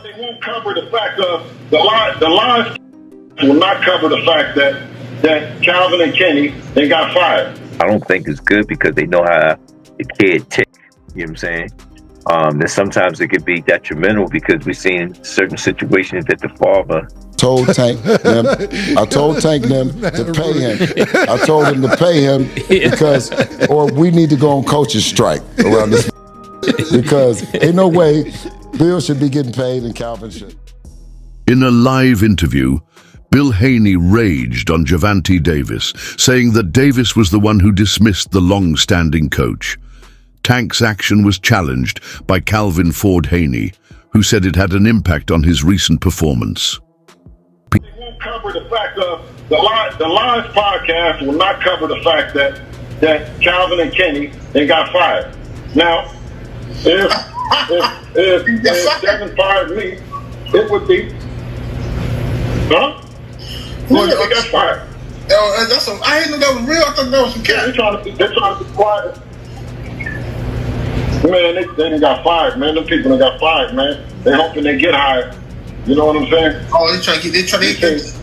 They won't cover the fact of the lies will not cover the fact that Calvin and Kenny, they got fired. I don't think it's good because they know how the kid tick. You know what I'm saying? That sometimes it could be detrimental because we've seen certain situations that the father told Tank them. I told Tank them to pay him. I told him to pay him because, or we need to go on coach's strike around this because ain't no way Bill should be getting paid and Calvin should. In a live interview, Bill Haney raged on Gervonta Davis, saying that Davis was the one who dismissed the long-standing coach. Tank's action was challenged by Calvin Ford Haney, who said it had an impact on his recent performance. They won't cover the fact of the Lies podcast will not cover the fact that Calvin and Kenny, they got fired. Now, if Devin fired me, it would be, huh? Well, they got fired. I didn't know that was real. I thought that was some cat. They're trying to be quiet. Man, they done got fired, man. Them people done got fired, man. They hoping they get hired. You know what I'm saying? Oh,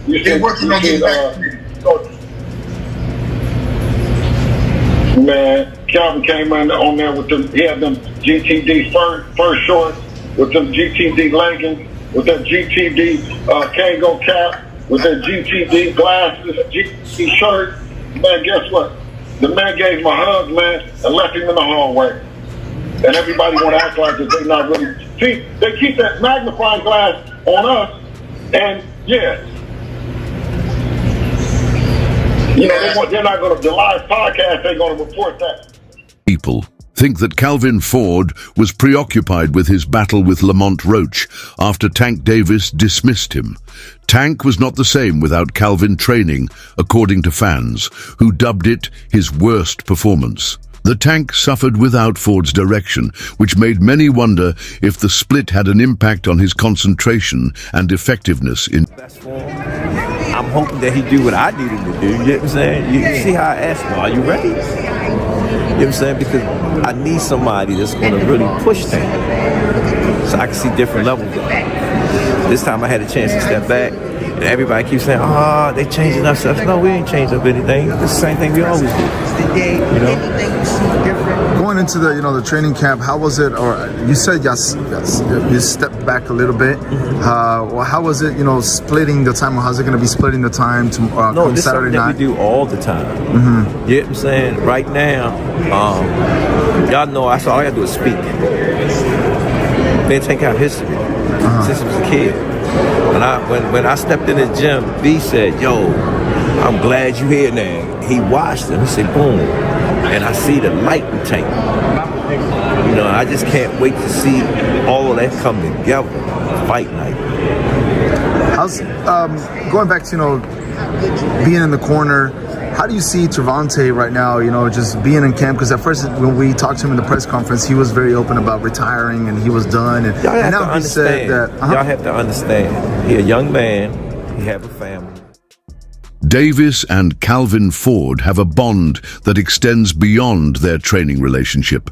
they're working on getting back. Man, Calvin came in on there with them. He had them GTD first shorts, with them GTD leggings, with that GTD Kango cap, with that GTD glasses, GTD shirt. Man, guess what? The man gave him a hug, man, and left him in the hallway. And everybody want to act like that they're not really. See, they keep that magnifying glass on us, and yeah. You know, they're not going to, the live podcast, they're going to report that. People think that Calvin Ford was preoccupied with his battle with Lamont Roach after Tank Davis dismissed him. Tank was not the same without Calvin training, according to fans, who dubbed it his worst performance. The Tank suffered without Ford's direction, which made many wonder if the split had an impact on his concentration and effectiveness in. I'm hoping that he do what I need him to do. You know what I'm saying? You see how I asked him, are you ready? You know what I'm saying? Because I need somebody that's going to really push Tank so I can see different levels of it. This time I had a chance to step back. And everybody keeps saying, they changing up stuff. No, we ain't changed up anything. It's the same thing we always do. You know? Going into the the training camp, how was it? Or you said yes, you stepped back a little bit. Well, how was it? Splitting the time. How's it going to be splitting the time to come this Saturday night? That we do all the time. Mm-hmm. You know what I'm saying? Right now, y'all know all I gotta do is speak. Been taking out history since I was a kid. When I stepped in the gym, B said, "Yo, I'm glad you here now." He watched him. He said, "Boom," and I see the light in Tank. I just can't wait to see all of that come together. Fight night. How's going back to being in the corner? How do you see Gervonta right now, just being in camp? Because at first, when we talked to him in the press conference, he was very open about retiring and he was done. And now he said that... Y'all have to understand, he's a young man, he have a family. Davis and Calvin Ford have a bond that extends beyond their training relationship.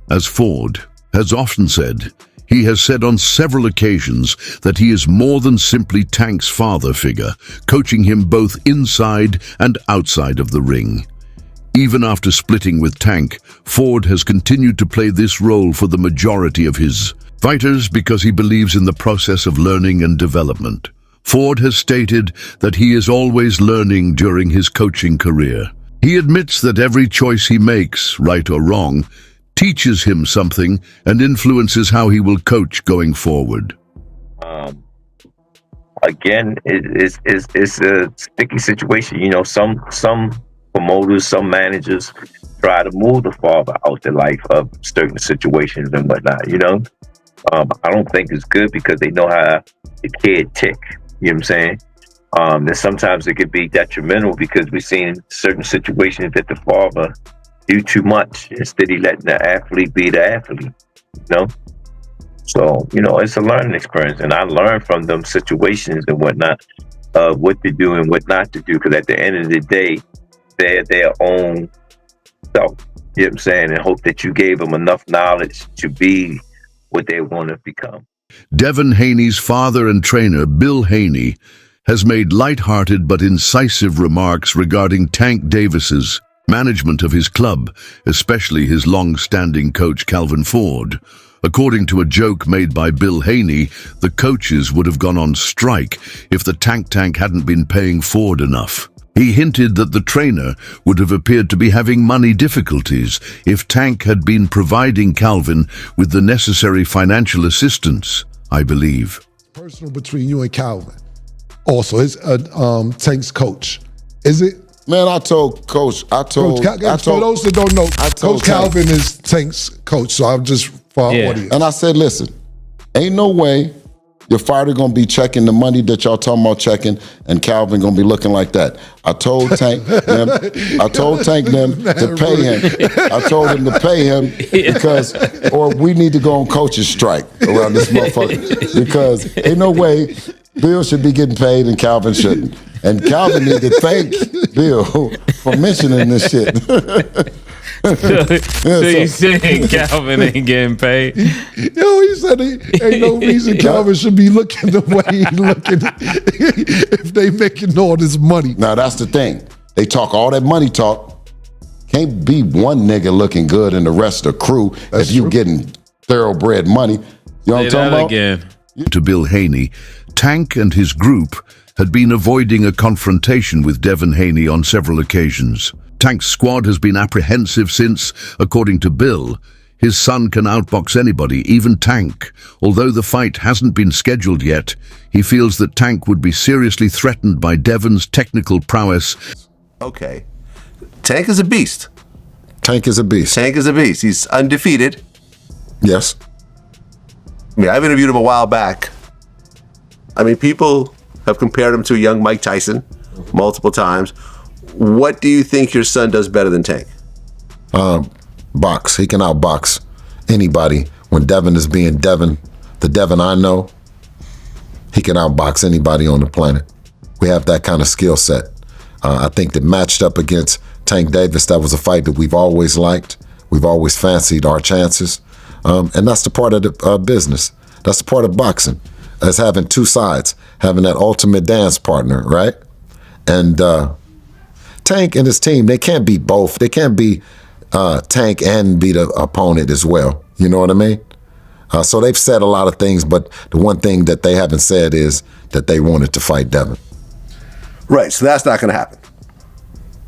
As Ford has often said, he has said on several occasions that he is more than simply Tank's father figure, coaching him both inside and outside of the ring. Even after splitting with Tank, Ford has continued to play this role for the majority of his fighters because he believes in the process of learning and development. Ford has stated that he is always learning during his coaching career. He admits that every choice he makes, right or wrong, teaches him something and influences how he will coach going forward. Again, it's a sticky situation. Some promoters, some managers try to move the father out the life of certain situations and whatnot. I don't think it's good because they know how the kid tick. You know what I'm saying? That sometimes it could be detrimental because we've seen certain situations that the father do too much instead of letting the athlete be the athlete, So, it's a learning experience, and I learned from them situations and whatnot, what to do and what not to do, because at the end of the day, they're their own self, you know what I'm saying, and hope that you gave them enough knowledge to be what they want to become. Devon Haney's father and trainer, Bill Haney, has made light-hearted but incisive remarks regarding Tank Davis's management of his club, especially his long-standing coach Calvin Ford. According to a joke made by Bill Haney, the coaches would have gone on strike if the Tank hadn't been paying Ford enough. He hinted that the trainer would have appeared to be having money difficulties if Tank had been providing Calvin with the necessary financial assistance, I believe. Personal between you and Calvin. Also, it's Tank's coach. Is it? Man, I told Coach. For those that don't know, Coach Calvin is Tank's coach. So I'm just for our audience. And I said, listen, ain't no way your father gonna be checking the money that y'all talking about checking, and Calvin gonna be looking like that. I told Tank them to pay him. I told him to pay him because, or we need to go on coach's strike around this motherfucker because ain't no way Bill should be getting paid and Calvin shouldn't. And Calvin need to thank Bill for mentioning this shit. So you saying Calvin ain't getting paid? Yo, he said ain't no reason Calvin should be looking the way he looking if they making all this money. Now that's the thing. They talk all that money talk. Can't be one nigga looking good and the rest of the crew if you getting thoroughbred money. You know what I'm talking about? Again. To Bill Haney, Tank and his group had been avoiding a confrontation with Devon Haney on several occasions. Tank's squad has been apprehensive since, according to Bill, his son can outbox anybody, even Tank. Although the fight hasn't been scheduled yet, he feels that Tank would be seriously threatened by Devon's technical prowess. Okay. Tank is a beast. Tank is a beast. Tank is a beast. He's undefeated. Yes. I mean, I've interviewed him a while back. I mean, people have compared him to a young Mike Tyson multiple times. What do you think your son does better than Tank? Box. He can outbox anybody. When Devon is being Devon, the Devon I know, he can outbox anybody on the planet. We have that kind of skill set. I think that matched up against Tank Davis, that was a fight that we've always liked. We've always fancied our chances. And that's the part of the business. That's the part of boxing. As having two sides, having that ultimate dance partner, right? And Tank and his team, they can't be both. They can't be Tank and be the opponent as well. You know what I mean? So they've said a lot of things, but the one thing that they haven't said is that they wanted to fight Devon. Right, so that's not going to happen.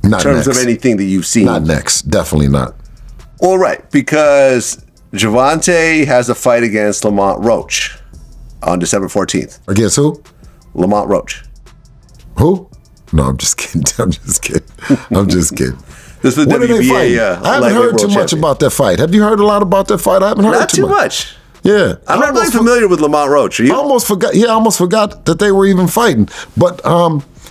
Not in terms next. of anything that you've seen. Not next. Definitely not. All right, because Gervonta has a fight against Lamont Roach on December 14th. Against who? Lamont Roach. Who? No, I'm just kidding. I'm just kidding. I'm just kidding. This is the What are they WBA. fighting? I haven't heard too much about that fight. Have you heard a lot about that fight? I haven't heard Not too much. Yeah. I'm not really familiar with Lamont Roach. Are you? I almost forgot. Yeah, I almost forgot that they were even fighting. But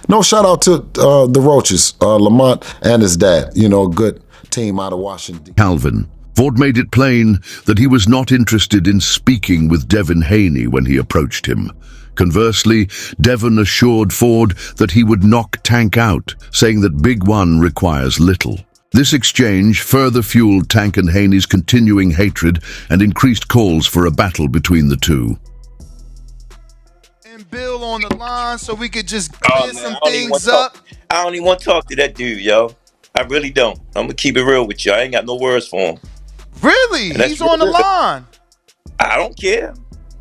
no, shout out to the Roaches, Lamont and his dad. You know, a good team out of Washington. Calvin. Ford made it plain that he was not interested in speaking with Devon Haney when he approached him. Conversely, Devon assured Ford that he would knock Tank out, saying that Big One requires little. This exchange further fueled Tank and Haney's continuing hatred and increased calls for a battle between the two. And Bill on the line so we could just clear some things up. I don't even want to talk to that dude, yo. I really don't. I'm gonna keep it real with you. I ain't got no words for him. Really? He's on the line. I don't care.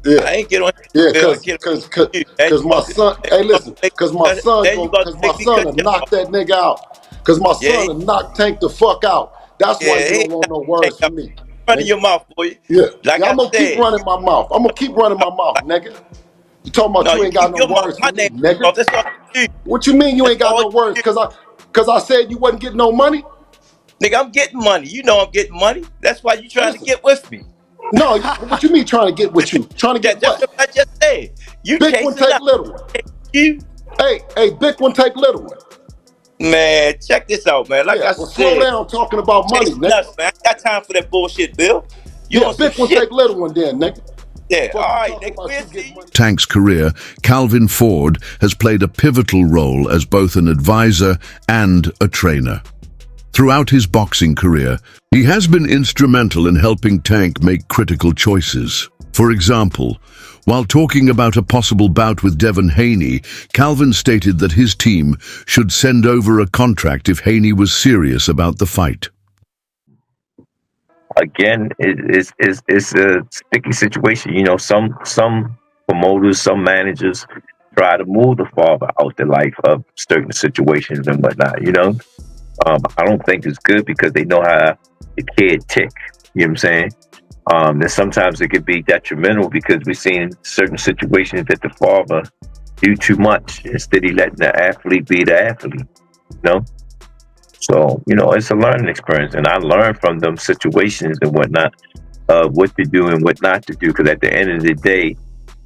Yeah. I ain't get on. Yeah, cause my son. Hey, listen, cause my son will knock that nigga out. Cause my son will knock Tank the fuck out. That's why you don't want no words from me. Running your mouth, boy. Yeah, like I'm gonna keep running my mouth. I'm gonna keep running my mouth, nigga. You talking about you ain't got no words for me, nigga? What you mean you ain't got no words? Cause I said you wasn't getting no money. Nigga, I'm getting money. You know I'm getting money. That's why you trying to get with me. No, what you mean trying to get with you? Trying to get what? That's what I just said. You big one take little one. You. Hey, big one take little one. Man, check this out, man. Like I said, slow down talking about money, nigga. Nuts, man. I got time for that bullshit, Bill. You want big one take little one then, nigga. Yeah, all right, nigga. Tank's career, Calvin Ford has played a pivotal role as both an advisor and a trainer. Throughout his boxing career, he has been instrumental in helping Tank make critical choices. For example, while talking about a possible bout with Devin Haney, Calvin stated that his team should send over a contract if Haney was serious about the fight. Again, it's a sticky situation. You know, some promoters, some managers try to move the father out the life of certain situations and whatnot. You know, I don't think it's good because they know how the kid tick. You know what I'm saying? And sometimes it could be detrimental because we've seen certain situations that the father do too much instead of letting the athlete be the athlete. You know? So, you know, it's a learning experience, and I learn from them situations and whatnot, what to do and what not to do, because at the end of the day,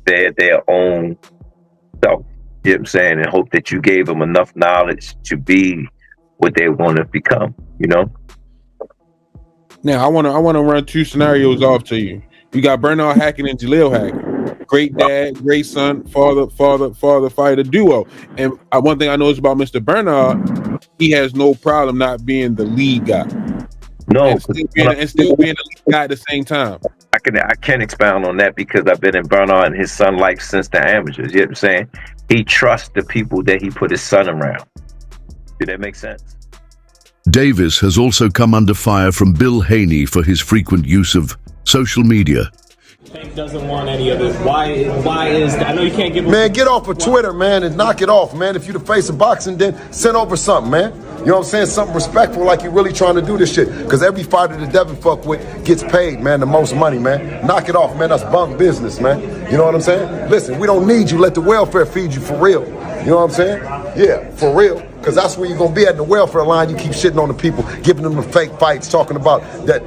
they're their own self. You know what I'm saying? And hope that you gave them enough knowledge to be what they want to become, you know? Now, I want to run two scenarios off to you. You got Bernard Hackett and Jaleel Hackett. Great dad, great son, father, fighter duo. And one thing I know is about Mr. Bernard, he has no problem not being the lead guy. No, and still being the lead guy at the same time. I can expound on that because I've been in Bernard and his son life since the amateurs. You know what I'm saying? He trusts the people that he put his son around. Did that make sense? Davis has also come under fire from Bill Haney for his frequent use of social media. Doesn't want any of it. Why is that? I know you can't give. Man, get off of Twitter, man, and knock it off, man. If you the face of boxing, then send over something, man. You know what I'm saying? Something respectful, like you really trying to do this shit. Because every fighter that Devin fuck with gets paid, man, the most money, man. Knock it off, man. That's bunk business, man. You know what I'm saying? Listen, we don't need you. Let the welfare feed you for real. You know what I'm saying? Yeah, for real. Because that's where you're going to be at the welfare line. You keep shitting on the people, giving them the fake fights, talking about that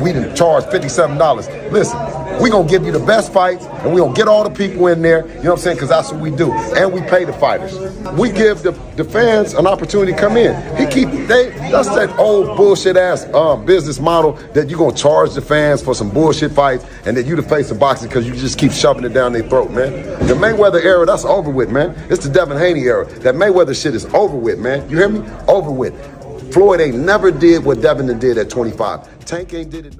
we didn't charge $57. Listen, we going to give you the best fights, and we going to get all the people in there, you know what I'm saying, because that's what we do. And we pay the fighters. We give the fans an opportunity to come in. That's that old bullshit-ass business model that you're going to charge the fans for some bullshit fights, and that you the face of boxing because you just keep shoving it down their throat, man. The Mayweather era, that's over with, man. It's the Devin Haney era. That Mayweather shit is over with, man. You hear me? Over with. Floyd ain't never did what Devin did at 25. Tank ain't did it.